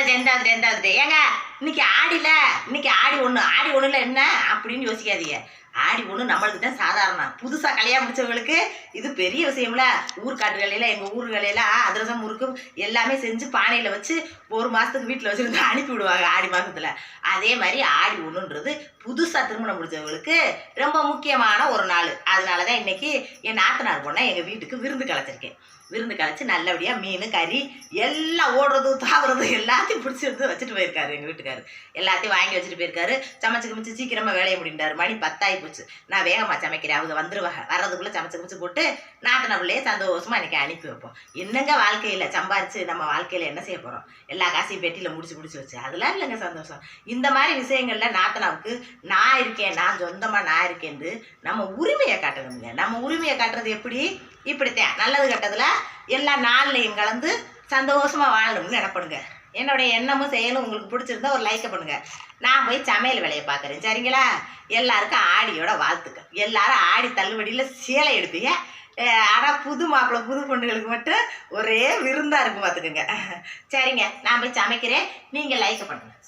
எந்தாவது ஏங்க இன்னைக்கு ஆடி ஒண்ணுல என்ன அப்படின்னு யோசிக்காதீங்க. ஆடி ஒண்ணு நம்மளுக்கு தான் சாதாரணம். புதுசா கல்யாணம் முடிச்சவங்களுக்கு இது பெரிய விஷயம்ல. ஊர்காட்டுகளில எங்க ஊர்களெல்லாம் அதிரசம் முறுக்கு எல்லாமே செஞ்சு பானையில வச்சு ஒரு மாசத்துக்கு வீட்டுல வச்சிருந்து அனுப்பி விடுவாங்க ஆடி மாசத்துல. அதே மாதிரி ஆடி ஒண்ணுன்றது புதுசா திருமணம் முடிச்சவங்களுக்கு ரொம்ப முக்கியமான ஒரு நாள். அதனாலதான் இன்னைக்கு என் நாத்தனார் பொண்ணை எங்க வீட்டுக்கு விருந்து கலைச்சிருக்கேன். விருந்து கலைச்சி நல்லபடியாக மீன் கறி எல்லாம் ஓடுறது தாவுறது எல்லாத்தையும் பிடிச்சி எடுத்து வச்சுட்டு போயிருக்காரு எங்கள் வீட்டுக்காரு. எல்லாத்தையும் வாங்கி வச்சுட்டு போயிருக்காரு. சமைச்சு கமிச்சு சீக்கிரமாக வேலையை முடிந்தார். மணி 10 ஆகி போச்சு. நான் வேகமாக சமைக்கிறேன், அவங்க வந்துருவாங்க. வர்றதுக்குள்ளே சமைச்சு கமிச்சு போட்டு நாத்தனை பிள்ளையே சந்தோஷமாக இன்றைக்கி அனுப்பி வைப்போம். என்னங்க வாழ்க்கையில் சம்பாரிச்சு நம்ம வாழ்க்கையில் என்ன செய்ய போகிறோம்? எல்லா காசையும் பெட்டியில் முடிச்சு வச்சு அதெல்லாம் இல்லைங்க சந்தோஷம். இந்த மாதிரி விஷயங்களில் நாத்தனாவுக்கு நான் இருக்கேன், நான் சொந்தமாக நான் இருக்கேன்னு நம்ம உரிமையை காட்டணுங்க. நம்ம உரிமையை காட்டுறது எப்படி? இப்படித்தான் நல்லது கெட்டதில் எல்லா நாள்லையும் கலந்து சந்தோஷமாக வாழணும்னு நினைப்படுங்க. என்னுடைய எண்ணமும் செயலும் உங்களுக்கு பிடிச்சிருந்தா ஒரு லைக்கை பண்ணுங்கள். நான் போய் சமையல் வேலையை பார்க்குறேன், சரிங்களா? எல்லாருக்கும் ஆடியோட வாழ்த்துக்கள். எல்லாரும் ஆடி தள்ளுபடியில் சேலை எடுப்பீங்க. ஆனால் புது மாப்பிள்ளை புது பொண்ணுகளுக்கு மட்டும் ஒரே விருந்தாக இருக்கும் பார்த்துக்குங்க. சரிங்க, நான் போய் சமைக்கிறேன், நீங்கள் லைக்கை பண்ணுங்கள்.